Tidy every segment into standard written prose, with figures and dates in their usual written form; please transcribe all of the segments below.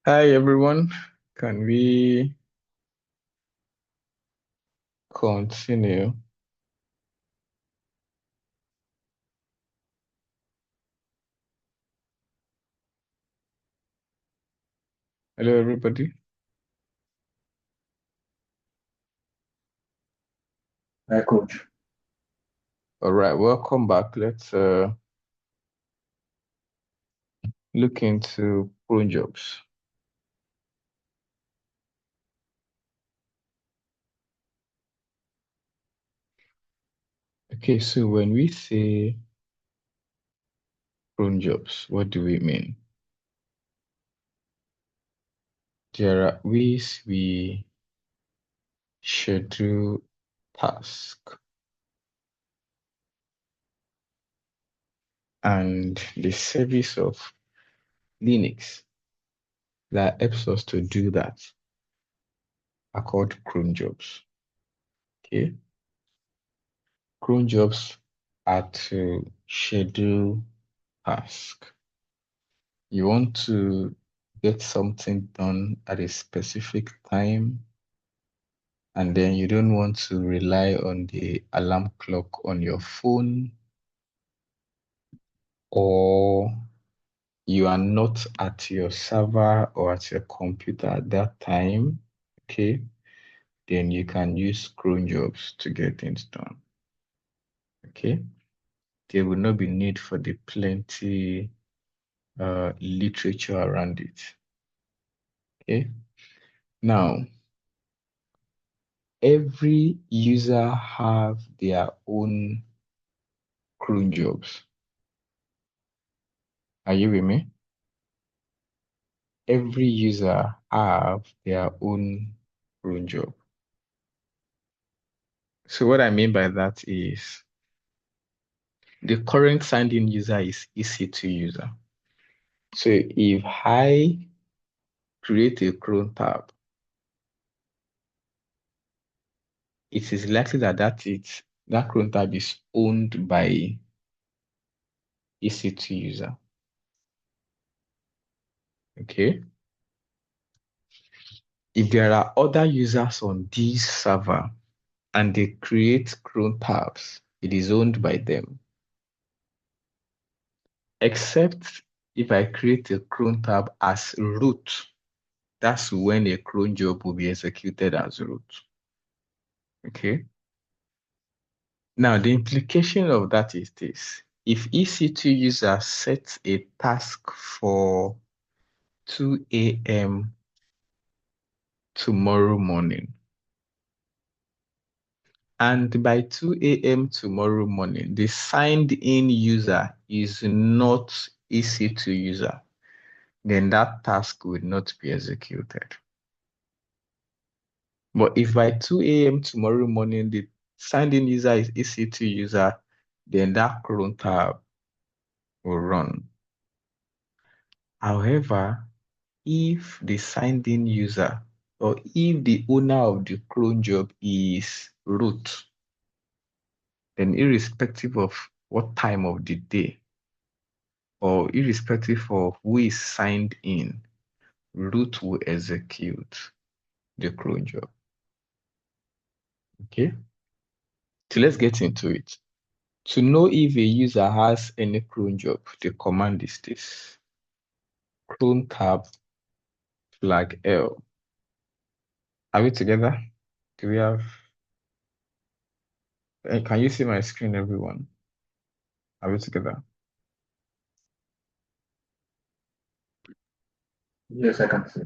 Hi everyone, can we continue? Hello everybody. Hi, coach. All right, welcome back. Let's look into cron jobs. Okay, so when we say cron jobs, what do we mean? There are ways we schedule tasks and the service of Linux that helps us to do that are called cron jobs. Okay, cron jobs are to schedule tasks. You want to get something done at a specific time, and then you don't want to rely on the alarm clock on your phone, or you are not at your server or at your computer at that time, okay, then you can use cron jobs to get things done. Okay. There will not be need for the plenty literature around it. Okay. Now, every user have their own cron jobs. Are you with me? Every user have their own cron job. So what I mean by that is the current signed in user is EC2 user. So if I create a cron tab, it is likely that cron tab is owned by EC2 user. Okay. If there are other users on this server and they create cron tabs, it is owned by them. Except if I create a cron tab as root, that's when a cron job will be executed as root. Okay. Now, the implication of that is this. If EC2 user sets a task for 2 a.m. tomorrow morning, and by 2 a.m. tomorrow morning, the signed in user is not EC2 user, then that task will not be executed. But if by 2 a.m. tomorrow morning, the signed in user is EC2 user, then that cron tab will run. However, if the signed in user or if the owner of the cron job is root, then irrespective of what time of the day or irrespective of who is signed in, root will execute the cron job. Okay, so let's get into it. To know if a user has any cron job, the command is this: cron tab flag L. Are we together? Do we have? Can you see my screen, everyone? Are we together? Yes, I can see.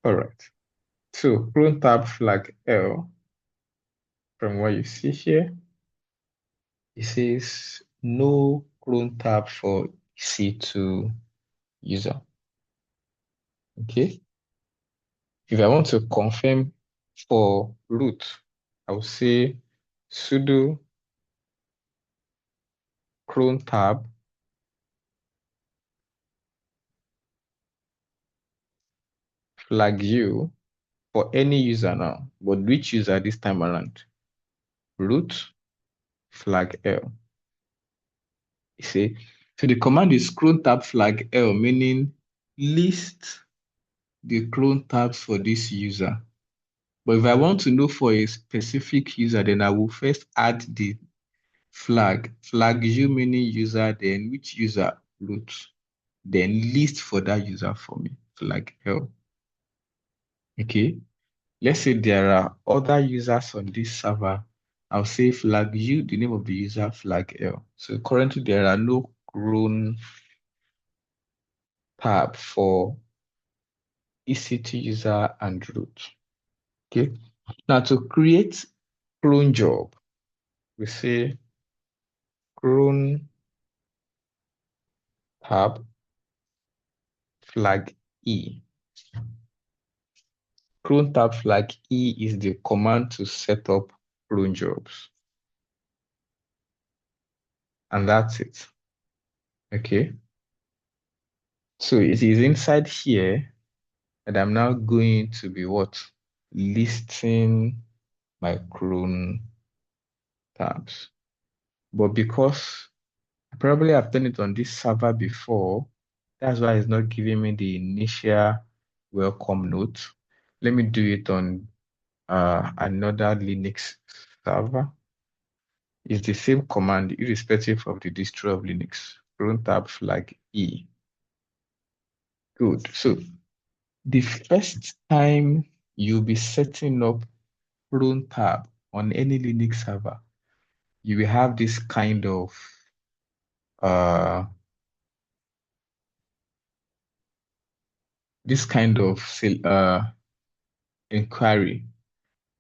All right. So cron tab flag L, from what you see here, it says no cron tab for EC2 user. Okay. If I want to confirm for root, I will say sudo cron tab flag U for any user now, but which user this time around? Root flag L. You see, so the command is cron tab flag L, meaning list the clone tabs for this user. But if I want to know for a specific user, then I will first add the flag. Flag you meaning user, then which user root, then list for that user for me, flag L. Okay. Let's say there are other users on this server. I'll say flag U, the name of the user, flag L. So currently there are no clone tab for EC2 user and root. Okay. Now to create clone job, we say clone tab flag E. Clone tab flag E is the command to set up clone jobs. And that's it. Okay. So it is inside here that I'm now going to be what? Listing my clone tabs. But because I probably have done it on this server before, that's why it's not giving me the initial welcome note. Let me do it on another Linux server. It's the same command, irrespective of the distro of Linux. Clone tab flag E. Good. So the first time you'll be setting up clone tab on any Linux server, you will have uh, this kind of inquiry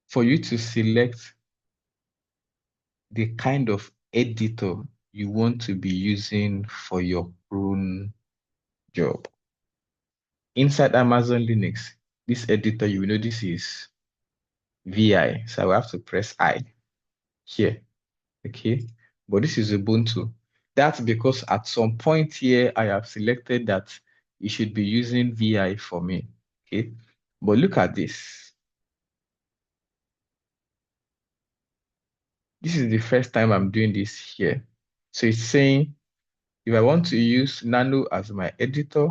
for you to select the kind of editor you want to be using for your clone job. Inside Amazon Linux, this editor, you will know this is VI. So I will have to press I here. Okay. But this is Ubuntu. That's because at some point here, I have selected that you should be using VI for me. Okay. But look at this. This is the first time I'm doing this here. So it's saying if I want to use Nano as my editor,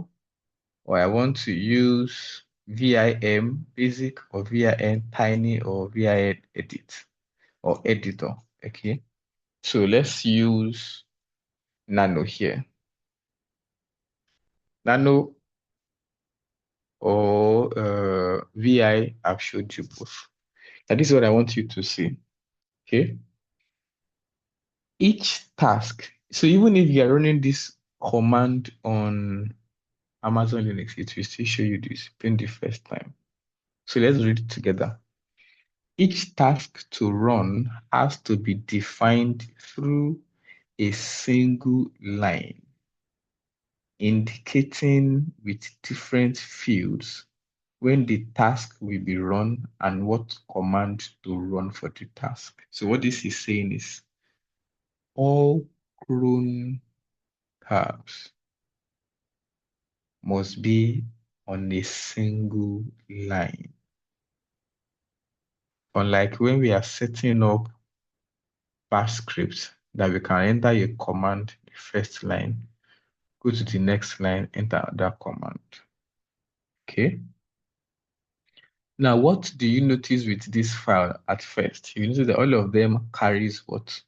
or I want to use VIM basic or VIN tiny or VIN edit or editor. Okay. So let's use Nano here. Nano or VI, I've showed you both. And this is what I want you to see. Okay. Each task. So even if you are running this command on Amazon Linux, it will still show you this in the first time. So let's read it together. Each task to run has to be defined through a single line, indicating with different fields when the task will be run and what command to run for the task. So what this is saying is all clone tabs must be on a single line. Unlike when we are setting up bash scripts that we can enter a command, the first line, go to the next line, enter that command. Okay. Now, what do you notice with this file at first? You notice that all of them carries what?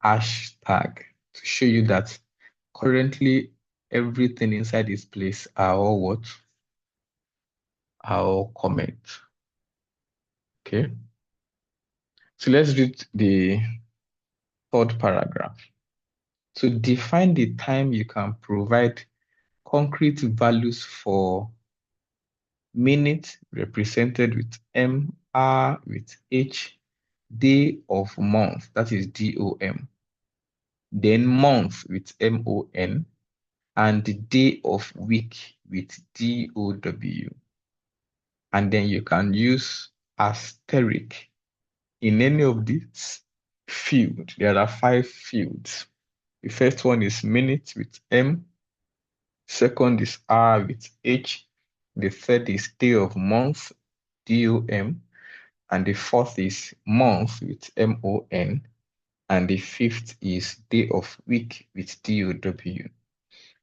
Hashtag to show you that currently everything inside this place are all what? Are all comments. Okay. So let's read the third paragraph. To define the time you can provide concrete values for minute represented with M, hour with H, day of month, that is DOM, then month with MON, and the day of week with DOW. And then you can use asterisk in any of these fields. There are 5 fields. The first one is minute with M, second is hour with H, the third is day of month, DOM, and the fourth is month with MON, and the fifth is day of week with DOW.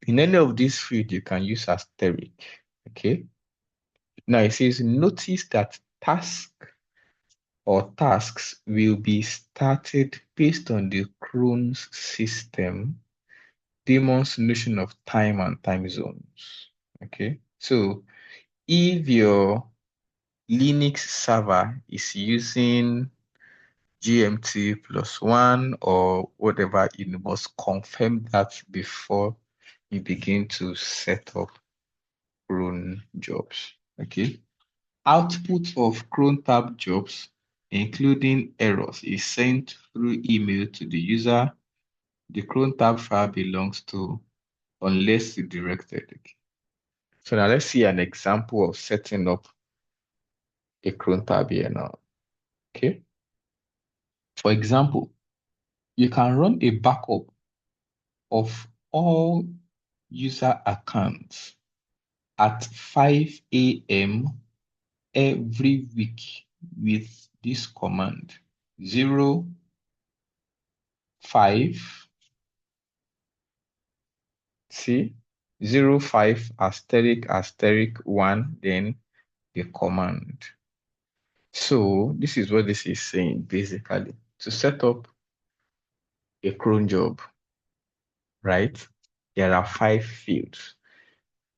In any of these fields, you can use asterisk. Okay. Now it says, notice that tasks will be started based on the cron's system, Damon's notion of time and time zones. Okay. So if your Linux server is using GMT +1 or whatever, you must confirm that before you begin to set up cron jobs. Okay. Output of cron tab jobs, including errors, is sent through email to the user the cron tab file belongs to, unless directed. Okay. So now let's see an example of setting up a cron tab here now. Okay. For example, you can run a backup of all user accounts at 5 a.m. every week with this command: 05, see, 05 asterisk asterisk 1, then the command. So this is what this is saying basically. To set up a cron job, right? There are 5 fields.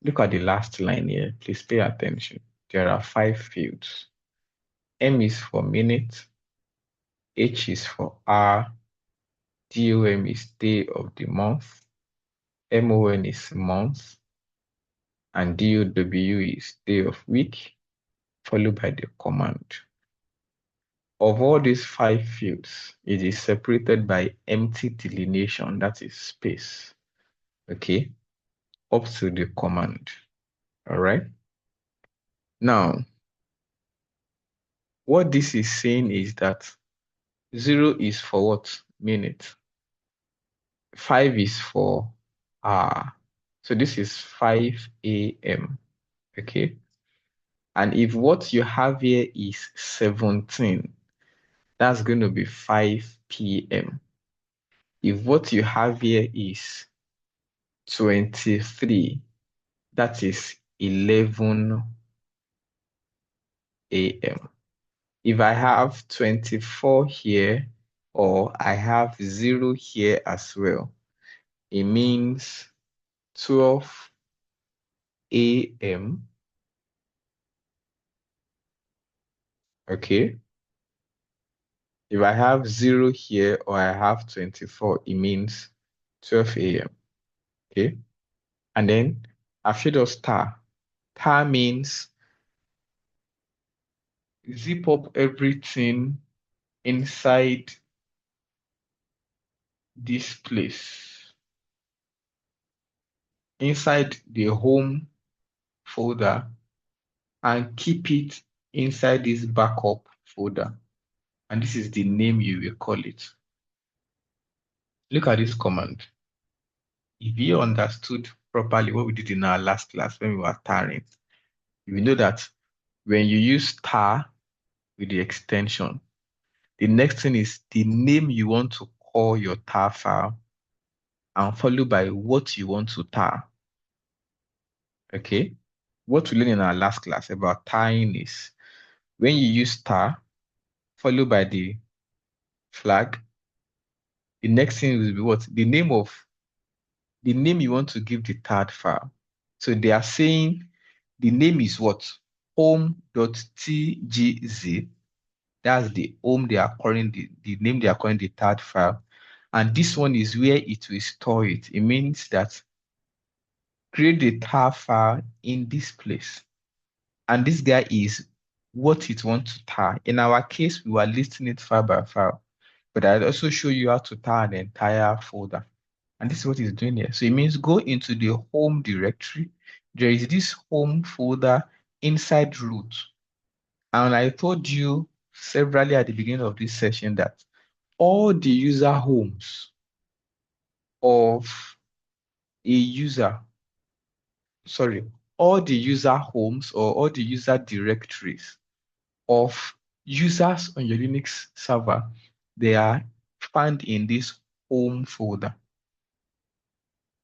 Look at the last line here. Please pay attention. There are 5 fields. M is for minute, H is for hour, DOM is day of the month, MON is month, and DOW is day of week, followed by the command. Of all these 5 fields, it is separated by empty delineation, that is space, okay, up to the command, all right? Now, what this is saying is that 0 is for what? Minute. 5 is for hour. So this is 5 a.m., okay? And if what you have here is 17, that's going to be 5 p.m. If what you have here is 23, that is 11 a.m. If I have 24 here, or I have 0 here as well, it means 12 a.m. Okay. If I have 0 here or I have 24, it means 12 a.m. Okay. And then I've showed us star. Star means zip up everything inside this place, inside the home folder, and keep it inside this backup folder. And this is the name you will call it. Look at this command. If you understood properly what we did in our last class when we were tarring, you will know that when you use tar with the extension, the next thing is the name you want to call your tar file and followed by what you want to tar. Okay? What we learned in our last class about tarring is when you use tar followed by the flag, the next thing will be what? The name you want to give the tarred file. So they are saying the name is what? home.tgz. That's the home they are calling the name they are calling the tarred file. And this one is where it will store it. It means that create the tar file in this place. And this guy is what it wants to tar. In our case, we were listing it file by file. But I'll also show you how to tar an entire folder. And this is what it's doing here. So it means go into the home directory. There is this home folder inside root. And I told you severally at the beginning of this session that all the user homes of a user, sorry, all the user homes or all the user directories of users on your Linux server, they are found in this home folder.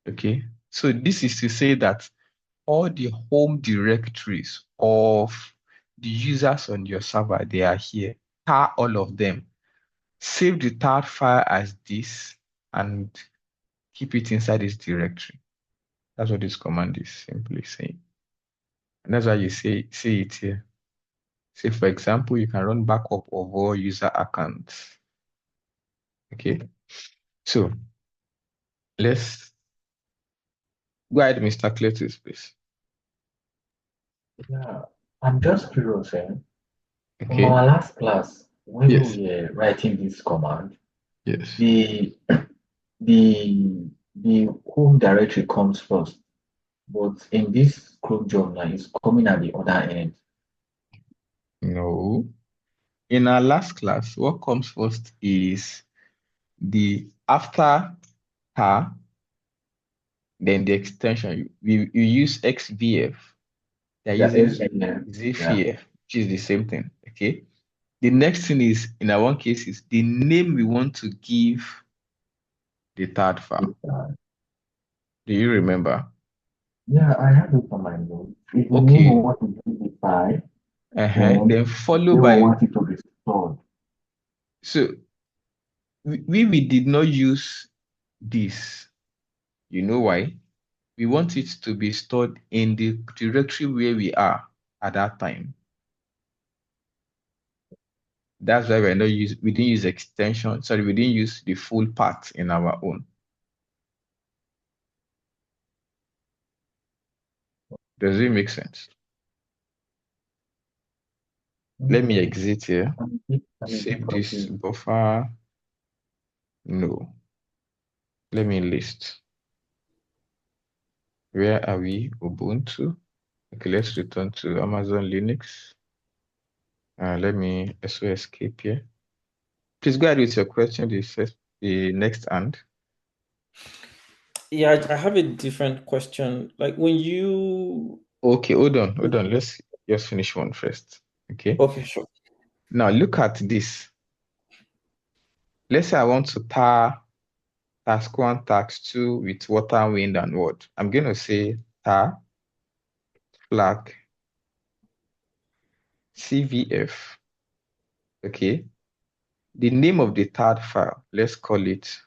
Okay. So this is to say that all the home directories of the users on your server, they are here. Tar all of them. Save the tar file as this and keep it inside this directory. That's what this command is simply saying. And that's why you see it here. Say, for example, you can run backup of all user accounts. Okay. So let's go ahead, Mr. Cletus, please. Yeah, I'm just curious, eh? From Okay. our last class, when Yes. we were writing this command, Yes. the the home directory comes first, but in this cron job now, it's coming at the other end. No. In our last class, what comes first is the after tar, then the extension. You use XVF. They're Yeah, using SVN. Yeah, ZVF, which is the same thing. Okay. The next thing is, in our one case, is the name we want to give the third file. uh, Do you remember? yeah, I have it on my note. If the name we Okay. want to give the file, then Then followed then we by, want it to be stored. so we did not use this. You know why? We want it to be stored in the directory where we are at that time. That's why we didn't use extension. Sorry, we didn't use the full path in our own. Does it make sense? Let me Okay, exit here. I'm a bit Save this confused. buffer. No. Let me list. Where are we? Ubuntu. Okay, let's return to Amazon Linux. Let me also escape here. Please go ahead with your question, the next hand. Yeah, I have a different question. Like when you Okay, hold on. Let's just finish one first. Okay. okay, sure. Now look at this. Let's say I want to tar task one, task two with water, wind, and what? I'm going to say tar flag CVF. Okay. The name of the third file, let's call it,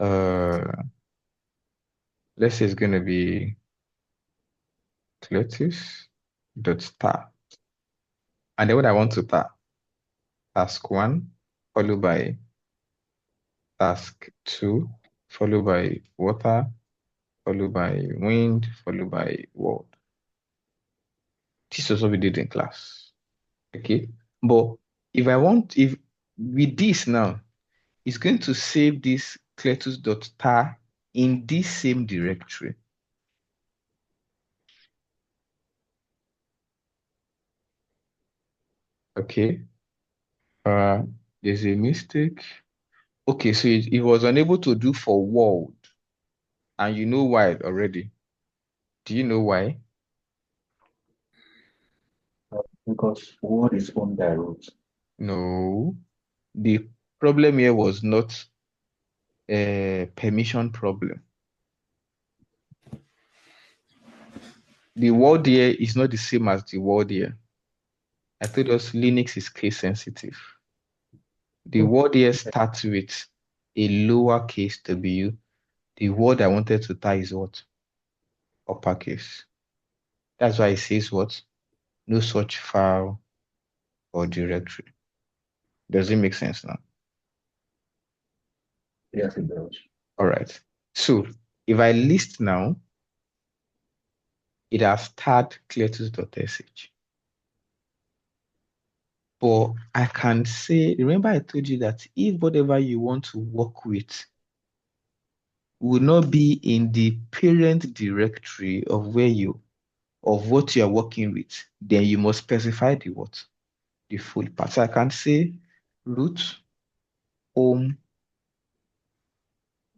uh, let's say it's going to be Cletus.tar. And then what I want to tar, task one, followed by task two, followed by water, followed by wind, followed by world. This is what we did in class. Okay. But if with this now, it's going to save this cletus.tar in this same directory. Okay. Uh, there's a mistake. Okay, so it was unable to do for world, and you know why already. Do you know why? Because word is owned by root. No. The problem here was not a permission problem. The word here is not the same as the word here. I told us Linux is case sensitive. The Oh, word here starts with a lowercase w. The word I wanted to type is what? Uppercase. That's why it says what? No such file or directory. Does it make sense now? yes, it does. All right. So if I list now, it has tagged cletus.sh. But I can say, remember I told you that if whatever you want to work with will not be in the parent directory of what you are working with, then you must specify the what? The full path. So I can say root home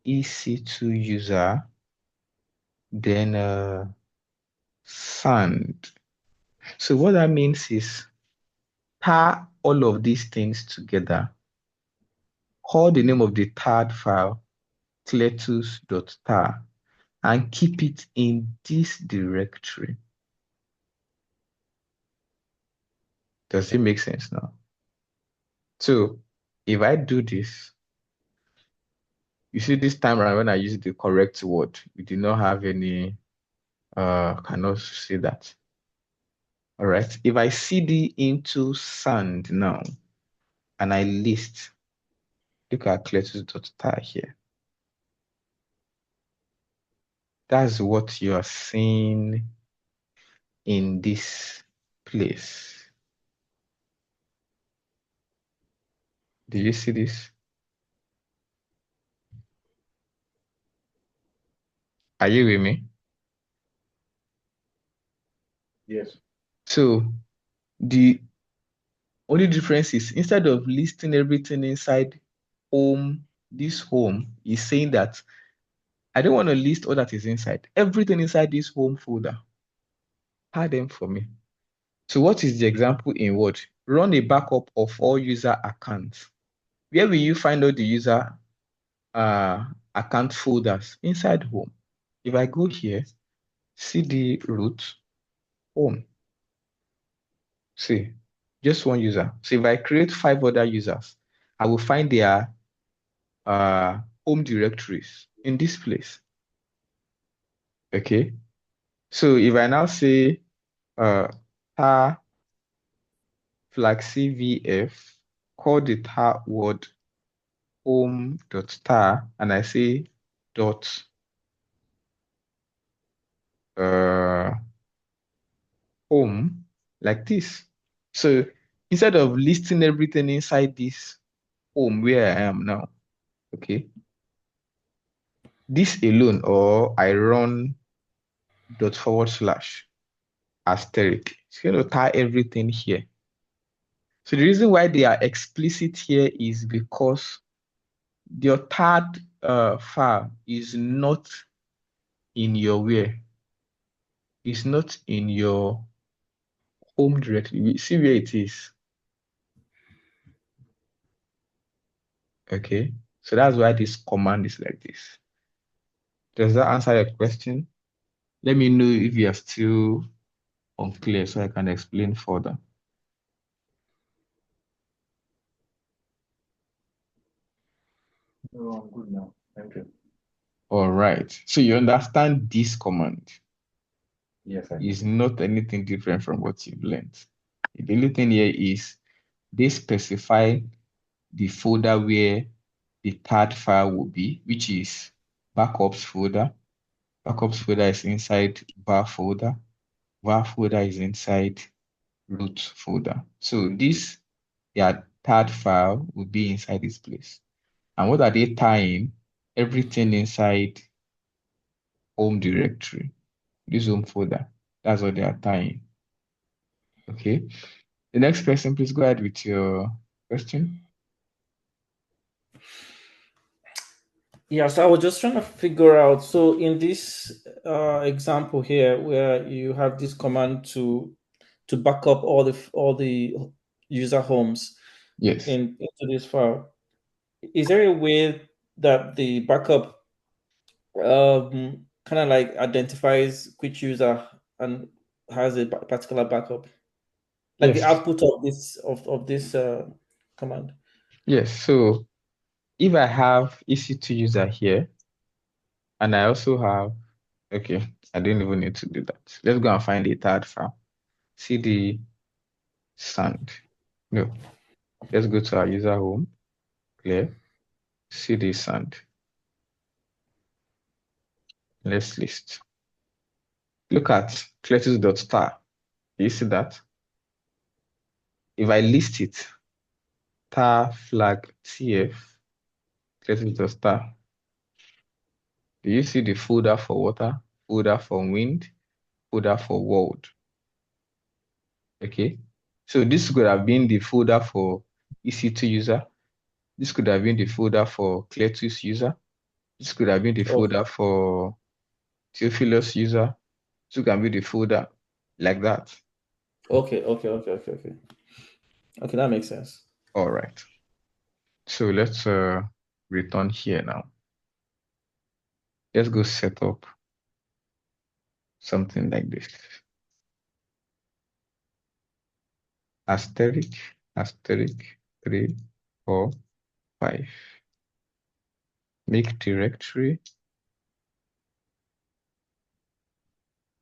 EC2 user, then sand. So what that means is tar all of these things together, call the name of the third file cletus.tar, and keep it in this directory. Does it make sense now? So if I do this, you see this time around when I use the correct word, we did not have any, cannot see that. All right. If I cd into sand now, and I list, look at cletus.tar here. That's what you are seeing in this place. Do you see this? Are you with me? Yes. So the only difference is instead of listing everything inside home, this home is saying that I don't want to list all that is inside. Everything inside this home folder, add them for me. So what is the example in Word? Run a backup of all user accounts. Where will you find all the user account folders? Inside home. If I go here, cd root home. See, just one user. So if I create 5 other users, I will find their home directories in this place. Okay. So if I now say tar flag cvf, call the tar word home.tar, and I say dot uh, home like this. So instead of listing everything inside this home where I am now, okay, this alone, or I run dot / asterisk, it's going to tie everything here. So the reason why they are explicit here is because your third file is not in your where, it's not in your home directory. We see where it is. Okay, so that's why this command is like this. Does that answer your question? Let me know if you are still unclear so I can explain further. No, I'm good now. Thank you. All right, so you understand this command Yes, I do. is not anything different from what you've learned. The only thing here is they specify the folder where the third file will be, which is backups folder. Backups folder is inside var folder. Var folder is inside root folder. So this, their third file will be inside this place. And what are they tying? Everything inside home directory, this home folder. That's what they are tying. Okay. The next person, please go ahead with your question. Yeah, so I was just trying to figure out. So in this example here, where you have this command to back up all the user homes Yes. into this file, is there a way that the backup kind of like identifies which user and has a particular backup, like the Yes. output of this command? Yes. So if I have EC2 user here, and I also have, okay, I didn't even need to do that. Let's go and find a third file. CD sand. No, let's go to our user home, clear, CD sand. Let's list. Look at cletus.star. Do you see that? If I list it, tar flag tf, cletus.star, do you see the folder for water, folder for wind, folder for world? Okay. So this could have been the folder for EC2 user. This could have been the folder for Cletus user. This could have been the Okay, folder for Theophilus user. This can be the folder like that. okay. Okay, that makes sense. All right. So let's return here now. Let's go set up. something like this. Asterisk, asterisk, 3, 4, 5. Make directory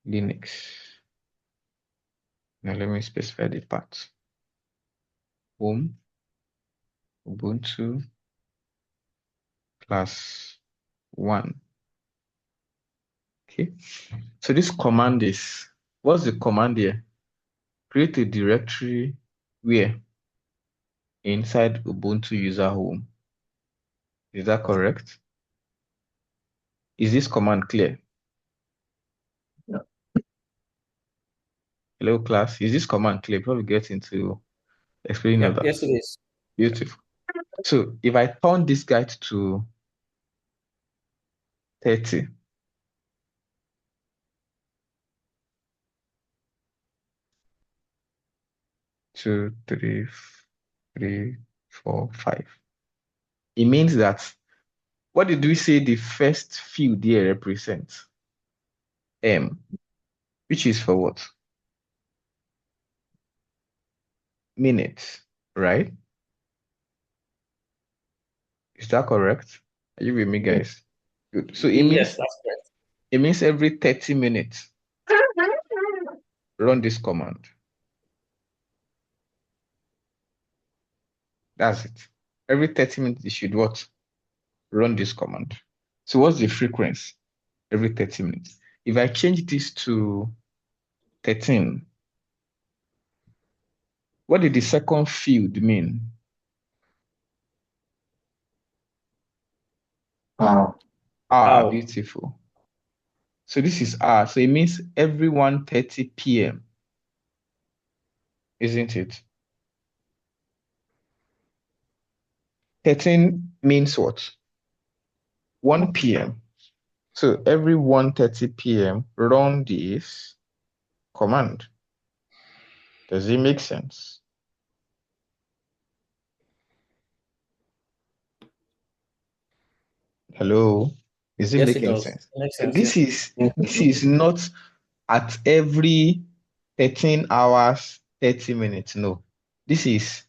Linux. Now let me specify the path. Home, Ubuntu, +1. Okay. So this command is, what's the command here? Create a directory where? Inside Ubuntu user home. Is that correct? Is this command clear? Yeah. Hello, class. Is this command clear before we get into explaining Yeah, others? yes, it is. Beautiful. So if I turn this guide to 30, two, three, 4, 5. It means that, what did we say the first field here represents? M, which is for what? Minutes, right? Is that correct? Are you with me, guys? Good. So Yes, that's correct. it means every 30 minutes, run this command. That's it. Every 30 minutes, you should what? Run this command. So what's the frequency? Every 30 minutes. If I change this to 13, what did the second field mean? Wow. Ah, Ow. beautiful. So this is R. So it means every 1:30 p.m., isn't it? 13 means what? 1 p.m. So every 1:30 p.m., run this command. Does it make sense? Hello? Is it Yes, it making does. sense? It makes And sense, yeah. this is not at every 13 hours, 30 minutes. No. This is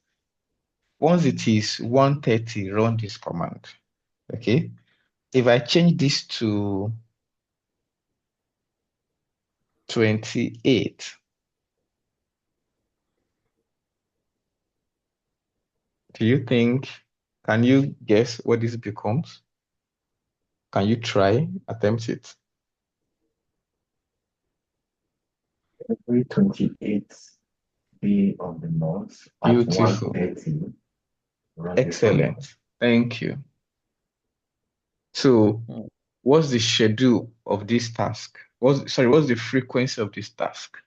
once it is 1:30, run this command. Okay. If I change this to 28, do you think, can you guess what this becomes? Can you try, attempt it? Every 28th day of the month at Beautiful. 1:30, run this command. Excellent. Thank you. So Mm. what's the schedule of this task? What's the frequency of this task?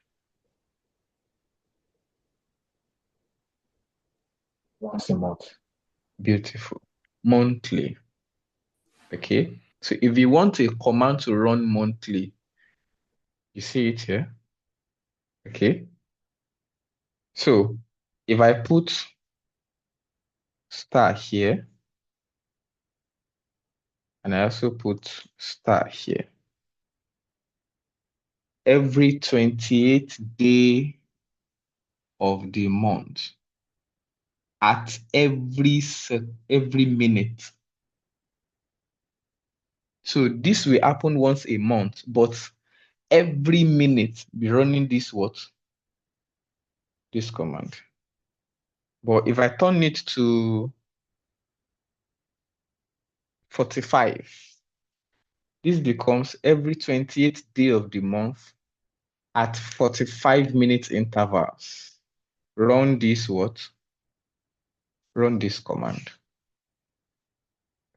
Once a month. Beautiful. Monthly. Okay. So if you want a command to run monthly, you see it here. Okay. So if I put star here, and I also put star here, every 28th day of the month, at every minute. So this will happen once a month, but every minute be running this what? This command. But if I turn it to 45, this becomes every 28th day of the month at 45 minutes intervals. Run this what? Run this command.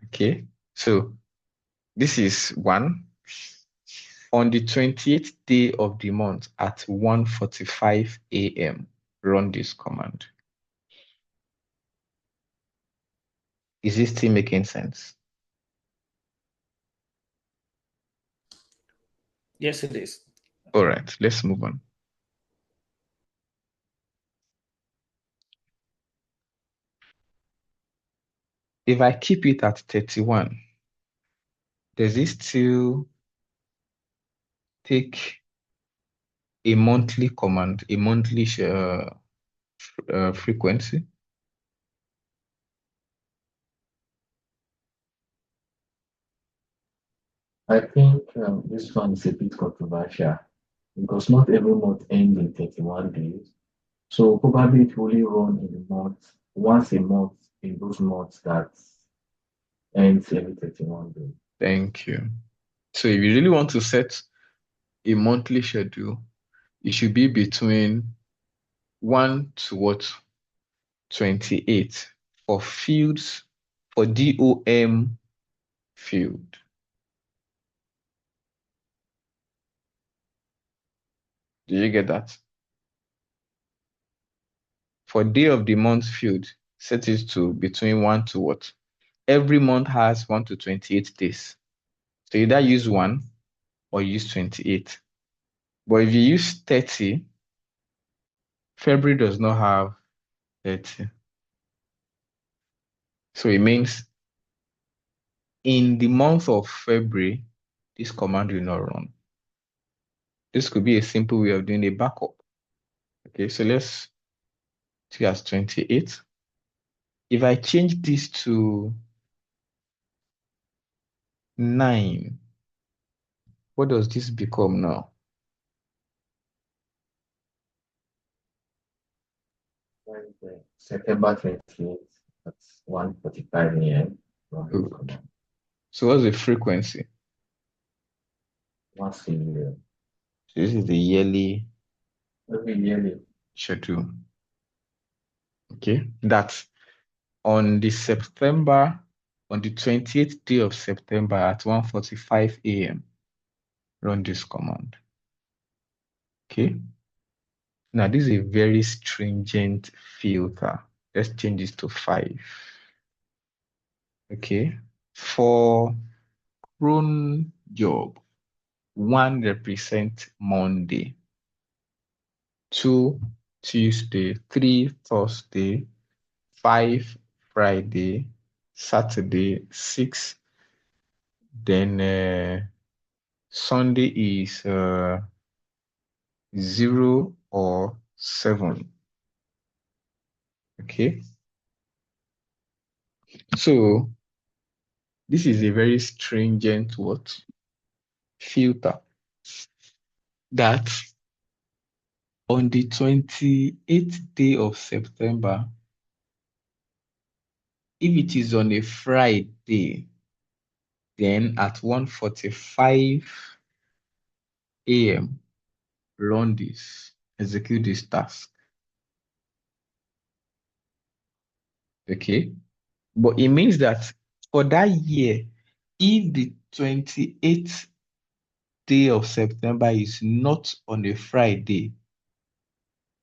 Okay, so this is one. On the 28th day of the month at 1:45 a.m., run this command. Is this still making sense? Yes, it is. All right, let's move on. If I keep it at 31, does it still take a monthly command, a monthly frequency? I think this one is a bit controversial because not every month ends in 31 days. So probably it will only run in a month, once a month in those months that ends every 31 days. Thank you. So if you really want to set a monthly schedule, it should be between 1 to what? 28 for fields, for DOM field. Do you get that? For day of the month field, set it to between 1 to what? Every month has 1 to 28 days. So either use 1 or use 28. But if you use 30, February does not have 30. So it means in the month of February, this command will not run. This could be a simple way of doing a backup. Okay, so let's see as 28. If I change this to 9, what does this become now? September 28th at 1:45 a.m. Run this Good. command. So what's the frequency? Once a year. So this is the yearly Every yearly. schedule. Okay, that's on the 28th day of September at 1:45 a.m. Run this command. Okay. Now this is a very stringent filter. Let's change this to 5. Okay. For cron job, 1 represent Monday, 2 Tuesday, 3 Thursday, 5 Friday, Saturday, 6. Then Sunday is 0 or 7. Okay. So this is a very stringent what? Filter that on the 28th day of September, if it is on a Friday, then at 1:45 a.m., run this, execute this task. Okay. But it means that for that year, if the 28th day of September is not on a Friday,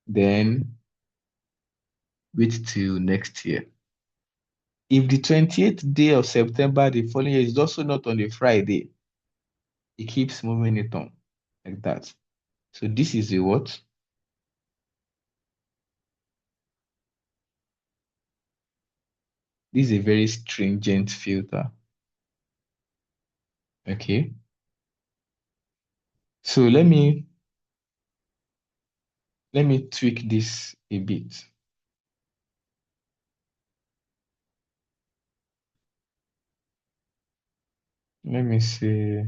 then wait till next year. If the 28th day of September the following year is also not on a Friday, it keeps moving it on like that. So this is a what? This is a very stringent filter. Okay. So let me tweak this a bit. Let me see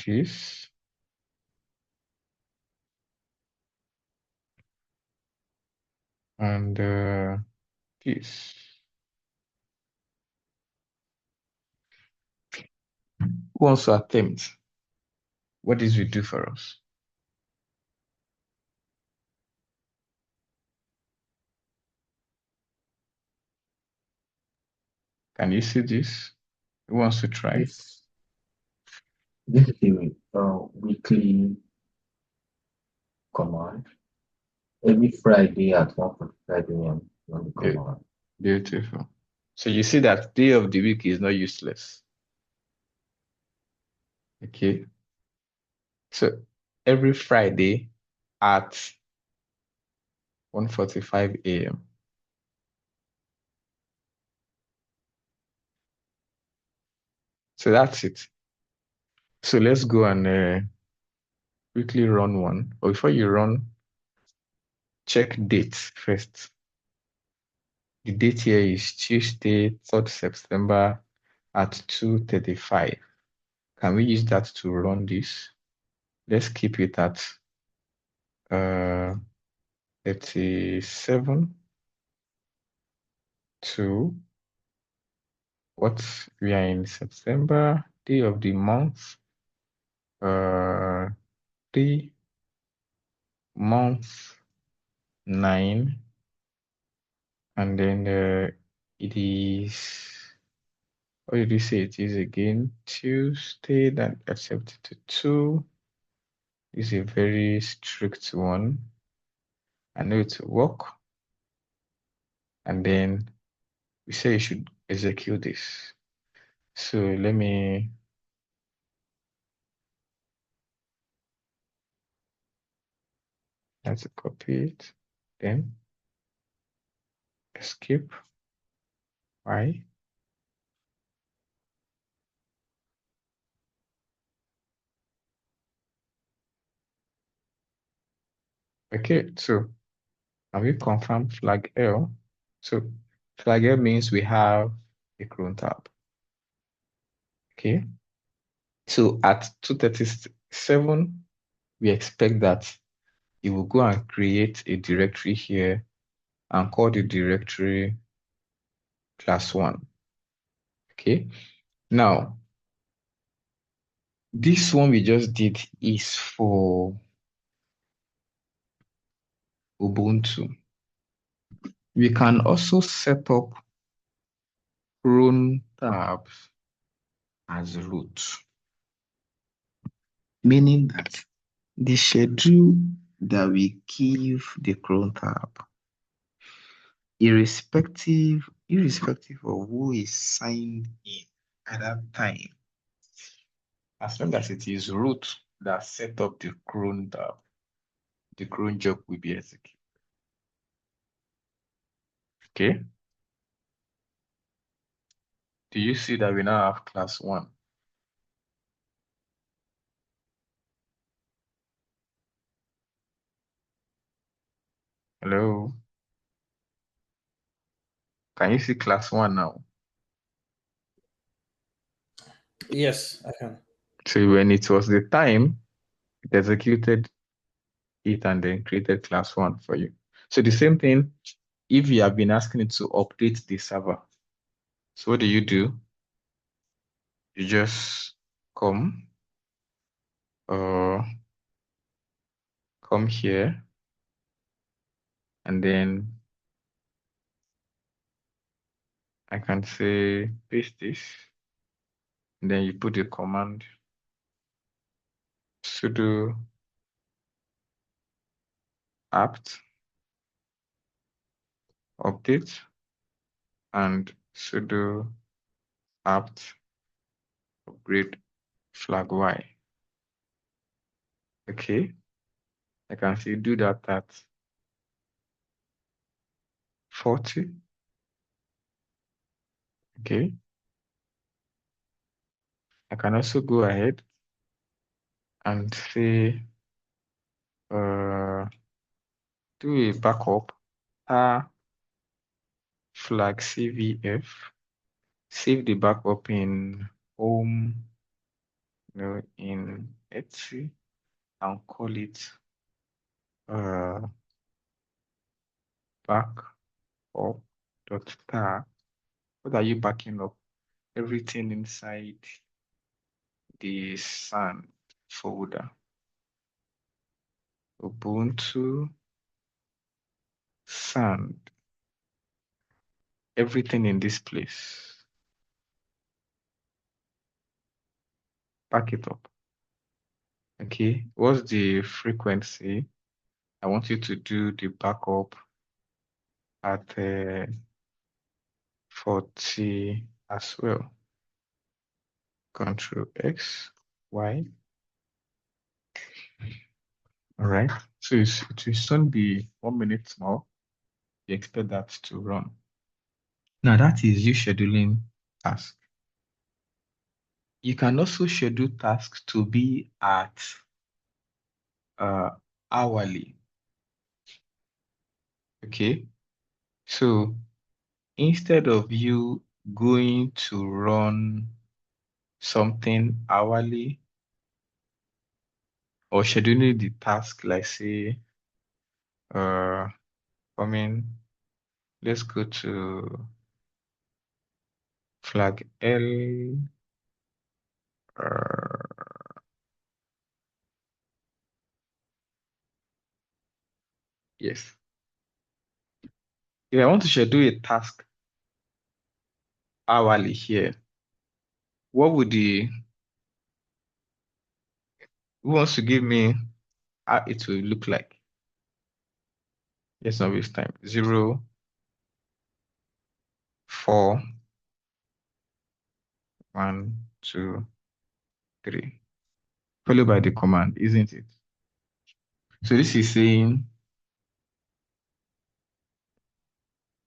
this and this. Who wants to attempt what this will do for us? Can you see this? Who wants to try? This this is the weekly command. Every Friday at 1:45 a.m. Run the Be- command. Beautiful. So you see that day of the week is not useless. Okay. So every Friday at 1:45 a.m. So that's it. So let's go and quickly run one. But before you run, check dates first. The date here is Tuesday, 3rd September at 2:35. Can we use that to run this? Let's keep it at 37 to what we are in September, day of the month, 3 month 9, and then it is, what did you say it is again? Tuesday, that accepted to 2 is a very strict one. I know it will work. And then we say you should execute this. So let me let's copy it. Then escape. Y. Okay, so and we confirm flag L. So flag L means we have a cron tab. Okay. So at 2:37, we expect that it will go and create a directory here and call the directory class 1. Okay. Now, this one we just did is for Ubuntu. We can also set up cron tabs as root, meaning that the schedule that we give the cron tab, irrespective of who is signed in at that time, as long as it is root that set up the cron tab, the cron job will be executed. Okay. Do you see that we now have class 1? Hello. Can you see class 1 now? Yes, I can. So when it was the time, it executed it and then created class 1 for you. So the same thing, if you have been asking it to update the server, so what do? You just come, uh, come here, and then I can say paste this, and then you put the command sudo apt update and sudo apt upgrade flag y. Okay, I can see do that at 40. Okay, I can also go ahead and say do a backup flag cvf, save the backup in home, in Etsy, and call it backup.tar. What are you backing up? Everything inside the SAN folder. Ubuntu, SAN, everything in this place. Back it up. Okay, what's the frequency? I want you to do the backup at 40 as well. Control X, Y. All right. So it will soon be 1 minute more. You expect that to run. Now that is you scheduling task. You can also schedule tasks to be at uh, hourly. Okay. So instead of you going to run something hourly or scheduling the task, like say, uh, I mean, let's go to flag L. Yes. If I want to schedule a task hourly here, what would who wants to give me how it will look like? Let's not waste time. 0, 4, 1, 2, 3. Followed by the command, isn't it? So this is saying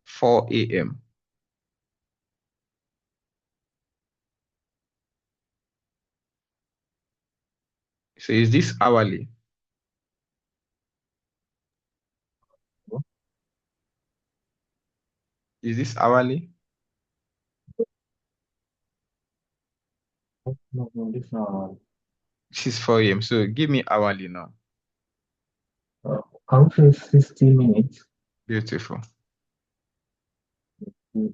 4 a.m. So is this hourly? Is this hourly? No, no, this now. This is 4 a.m. So give me hourly now. Count is 60 minutes. Beautiful. Mm,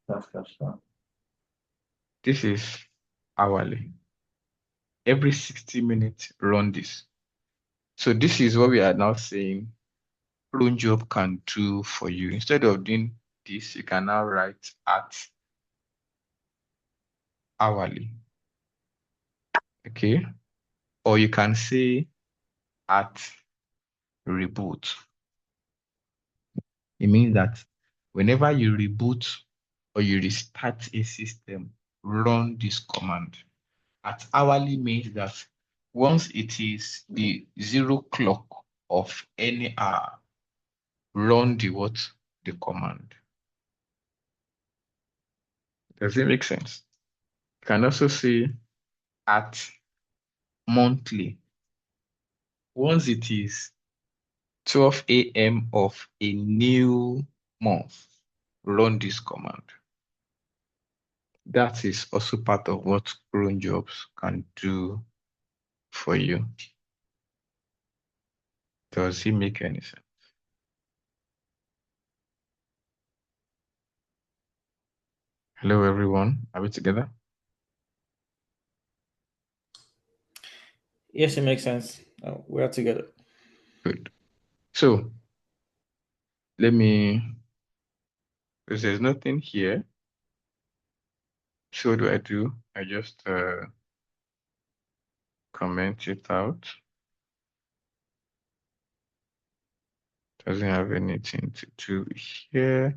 that's. This is hourly. Every 60 minutes, run this. So this is what we are now saying cronjob can do for you. Instead of doing this, you can now write at hourly. Okay. Or you can say at reboot. It means that whenever you reboot or you restart a system, run this command. At hourly means that once it is the 0 clock of any hour, run the what? The command. Does it make sense? You can also say at monthly. Once it is 12 a.m. of a new month, run this command. That is also part of what cron jobs can do for you. Does it make any sense? Hello, everyone. Are we together? Yes, it makes sense. We are together. Good. So let me, because there's nothing here. So what do I do? I just comment it out. Doesn't have anything to do here.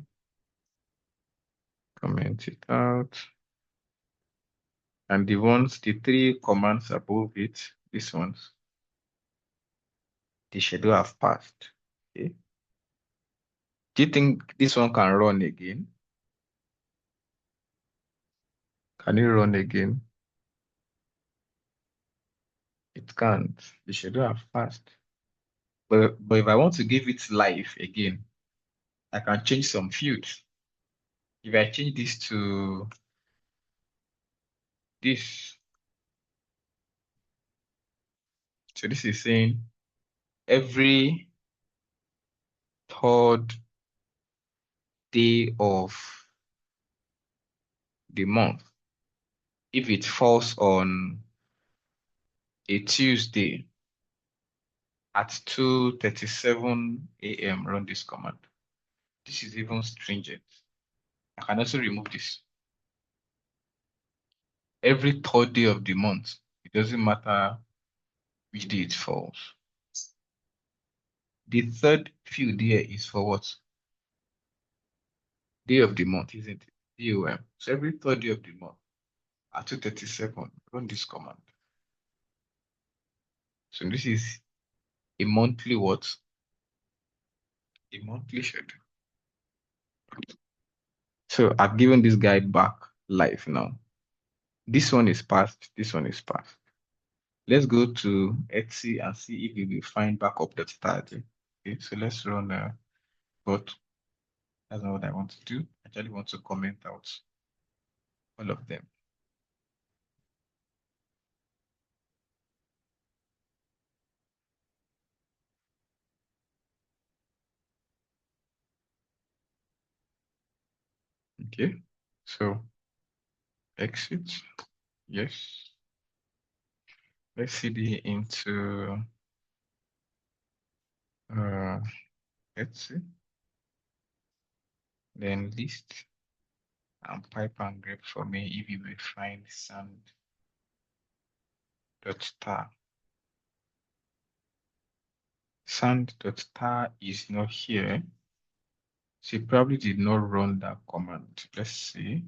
Comment it out. And the 3 commands above it, these ones, the schedule have passed. Okay. Do you think this one can run again? Can it run again? It can't. The schedule have passed. But if I want to give it life again, I can change some fields. If I change this to this, so this is saying every third day of the month, if it falls on a Tuesday at 2:37 a.m., run this command. This is even stringent. I can also remove this. Every third day of the month, it doesn't matter which day it falls. The third field there is for what? Day of the month, isn't it? DOM. So every third day of the month at 2:37, run this command. So this is a monthly what? A monthly schedule. So I've given this guy back life now. This one is passed. This one is passed. Let's go to Etsy and see if we will find backup.star. Okay, so let's run but that's not what I want to do. I actually want to comment out all of them. Okay, so exit, yes. Let's cd into Etsy, then list and pipe and grep for me if you will find sand.star. Sand.star is not here. She probably did not run that command. Let's see.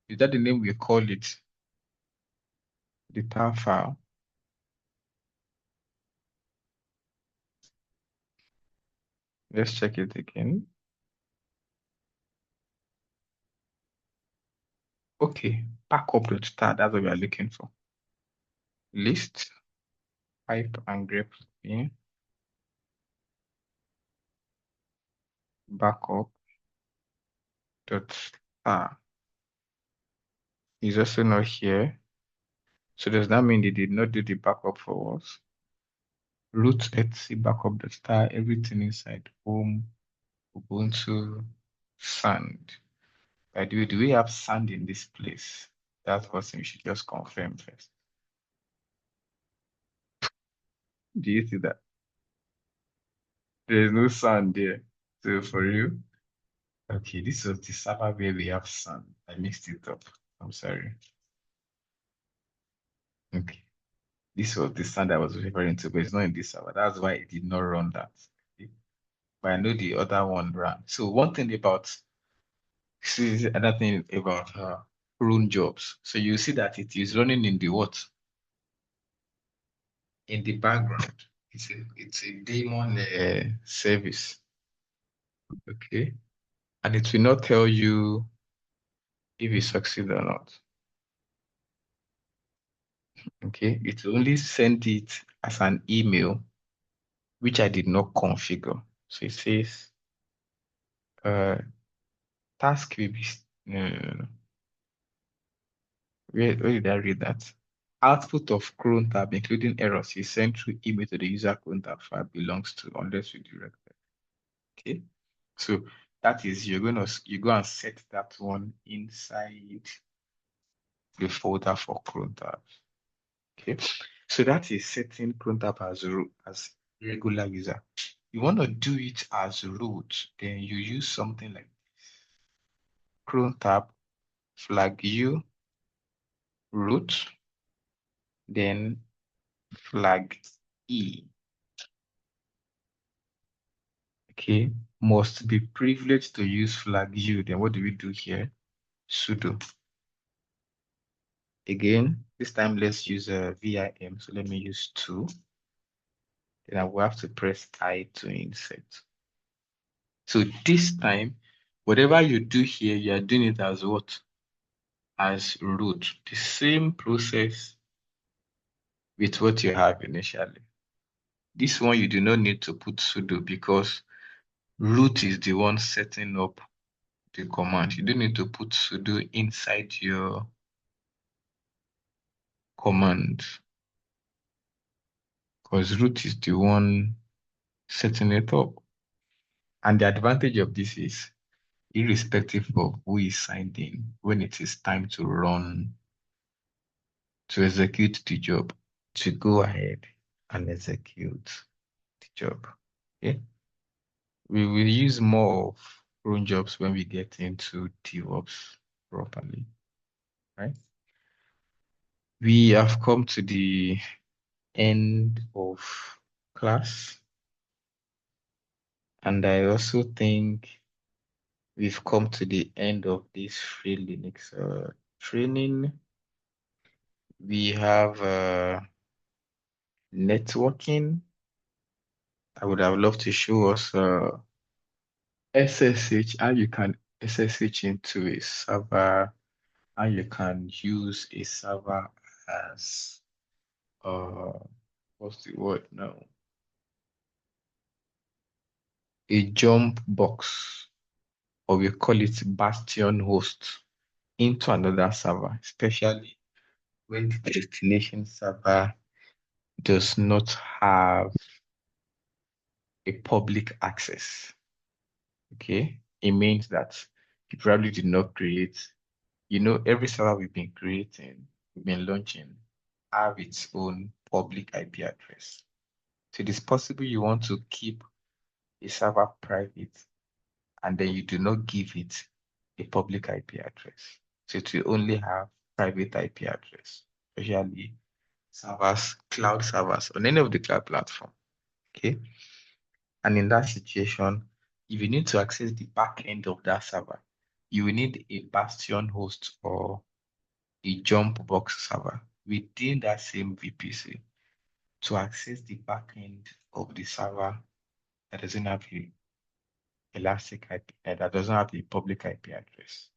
Is that the name we call it? The tar file. Let's check it again. Okay, backup.star, that's what we are looking for. List, pipe and grep in, backup.star is also not here. So does that mean they did not do the backup for us? Root etc backup.star, everything inside home, Ubuntu, sand. By the way, do we have sand in this place? That's what we should just confirm first. Do you see that? There's no sand there. So for you, okay, this was the server where we have sand. I mixed it up. I'm sorry. Okay. This was the sand I was referring to, but it's not in this server. That's why it did not run that. Okay. But I know the other one ran. So one thing about, see another thing about cron jobs. So you see that it is running in the what? In the background. It's a daemon service. Okay. And it will not tell you if you succeed or not. Okay. It will only send it as an email, which I did not configure. So it says task will be no, no, no, no. Where did I read that? Output of cron tab, including errors, is sent through email to the user cron tab file belongs to unless you direct it. Okay. So that is you go and set that one inside the folder for cron tabs. Okay. So that is setting cron tab as regular user. You want to do it as root, then you use something like cron tab flag u root, then flag e. Okay, must be privileged to use flag u. Then what do we do here? Sudo. Again, this time let's use a vim. So let me use 2. Then I will have to press I to insert. So this time, whatever you do here, you are doing it as what? As root. The same process with what you have initially. This one, you do not need to put sudo because root is the one setting up the command. You don't need to put sudo inside your command because root is the one setting it up. And the advantage of this is, irrespective of who is signed in, when it is time to run, to execute the job, to go ahead and execute the job. Okay? We will use more of cron jobs when we get into DevOps properly, right? We have come to the end of class. And I also think we've come to the end of this free Linux training. We have networking. I would have loved to show us SSH, how you can SSH into a server, and you can use a server as what's the word now? A jump box, or we call it bastion host, into another server, especially when the destination server does not have a public access. Okay, it means that you probably did not create, every server we've been launching, have its own public IP address. So it is possible you want to keep a server private and then you do not give it a public IP address. So it will only have private IP address, especially servers, cloud servers on any of the cloud platform. Okay. And in that situation, if you need to access the back end of that server, you will need a bastion host or a jump box server within that same VPC to access the back end of the server that doesn't have a elastic IP, that doesn't have a public IP address.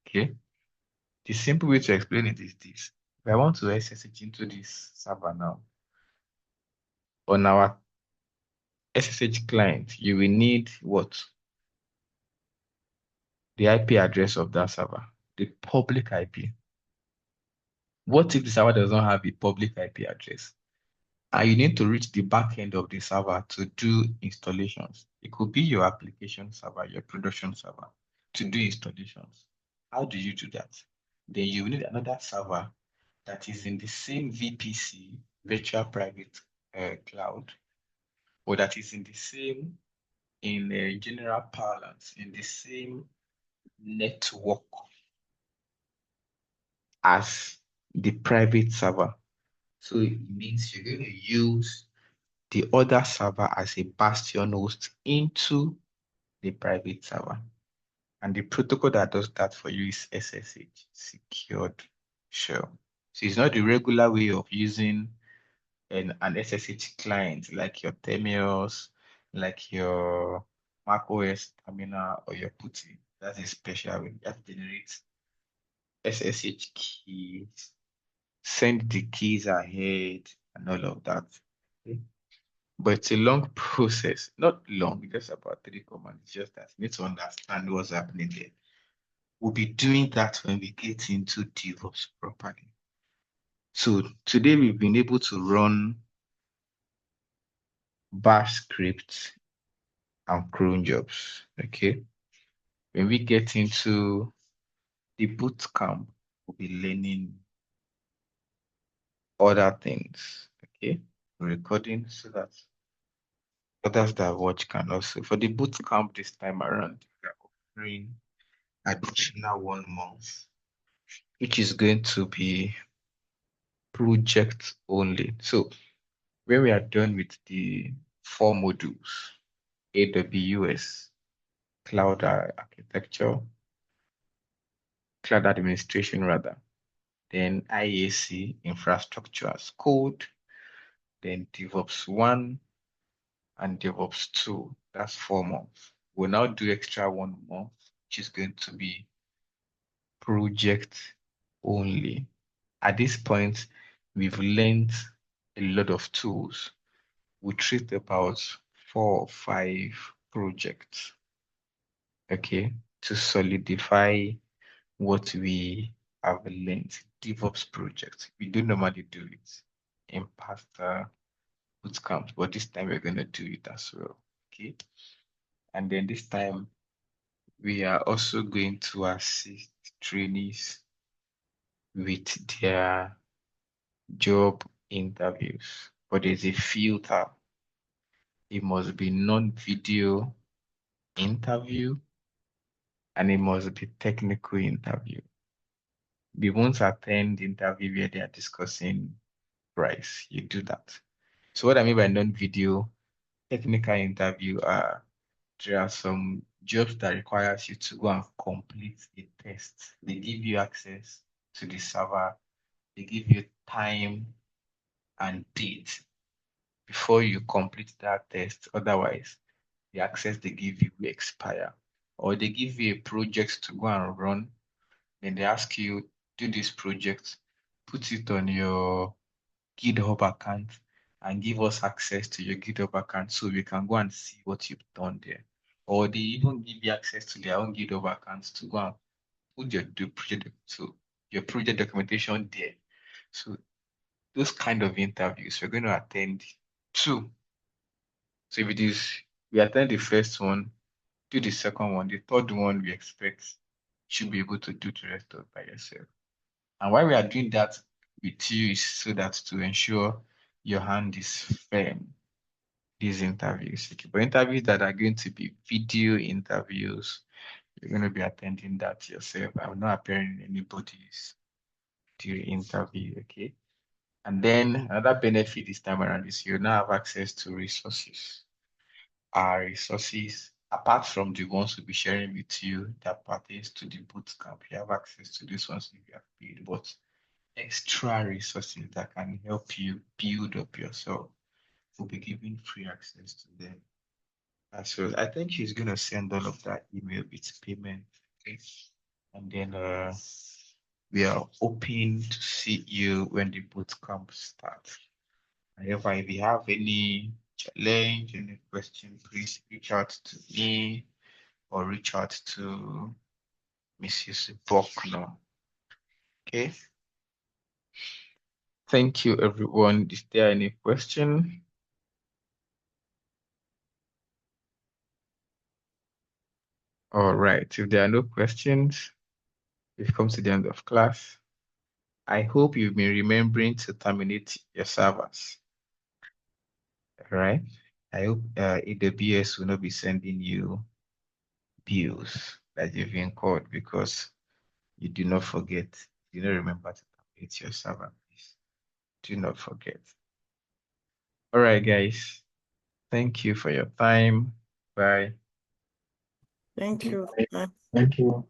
Okay. The simple way to explain it is this. If I want to SSH into this server now, on our SSH client, you will need what? The IP address of that server, the public IP. What if the server does not have a public IP address? And you need to reach the back end of the server to do installations. It could be your application server, your production server, to do installations. How do you do that? Then you need another server that is in the same VPC, virtual private cloud, or that is in the same, in general parlance, in the same network as the private server. So it means you're going to use the other server as a bastion host into the private server. And the protocol that does that for you is SSH, secured shell. So it's not the regular way of using an SSH client like your Terminus, like your Mac OS terminal or your PuTTY. That's a special way. You have to generate SSH keys, send the keys ahead, and all of that. Okay. But it's a long process. Not long, just about 3 commands. It's just that you need to understand what's happening there. We'll be doing that when we get into DevOps properly. So today we've been able to run bash scripts and cron jobs. Okay. When we get into the boot camp, we'll be learning other things. Okay. Recording so that others that watch can also. For the boot camp this time around, we are offering additional 1 month, which is going to be project only. So when we are done with the 4 modules, AWS, cloud architecture, cloud administration rather, then IAC, infrastructure as code, then DevOps 1 and DevOps 2. That's 4 months. We'll now do extra 1 month, which is going to be project only. At this point, we've learned a lot of tools. We treat about 4 or 5 projects, okay, to solidify what we have learned. DevOps projects. We do normally do it in past bootcamps, but this time we're going to do it as well, okay? And then this time, we are also going to assist trainees with their job interviews, but there's a filter. It must be non-video interview and it must be technical interview. We won't attend the interview where they are discussing price. You do that. So what I mean by non-video technical interview there are some jobs that requires you to go and complete a test. They give you access to the server. They give you time and date before you complete that test. Otherwise, the access they give you will expire. or they give you a project to go and run, then they ask you, do this project, put it on your GitHub account, and give us access to your GitHub account so we can go and see what you've done there. Or they even give you access to their own GitHub accounts to go and put your project documentation there. So those kind of interviews we're going to attend two. So if it is we attend the first one, do the second one, the third one we expect should be able to do the rest of it by yourself. And why we are doing that with you is so that to ensure your hand is firm these interviews. Okay. But interviews that are going to be video interviews, you're going to be attending that yourself. I'm not appearing in anybody's during interview. Okay. And then another benefit this time around is you now have access to resources. Our resources, apart from the ones we'll be sharing with you that pertains to the boot camp, you have access to these ones if you have paid, but extra resources that can help you build up yourself. We'll be giving free access to them. So I think she's gonna send all of that email with payment. Okay? And then we are hoping to see you when the boot camp starts. However, if you have any challenge, any question, please reach out to me or reach out to Mrs. Buckner. Okay. Thank you, everyone. Is there any question? All right. If there are no questions, we've come to the end of class. I hope you've been remembering to terminate your servers. All right. I hope AWS will not be sending you bills that you've incurred because you do not forget. You don't remember to terminate your server, please. Do not forget. All right, guys. Thank you for your time. Bye. Thank Thank you. you. Thank you.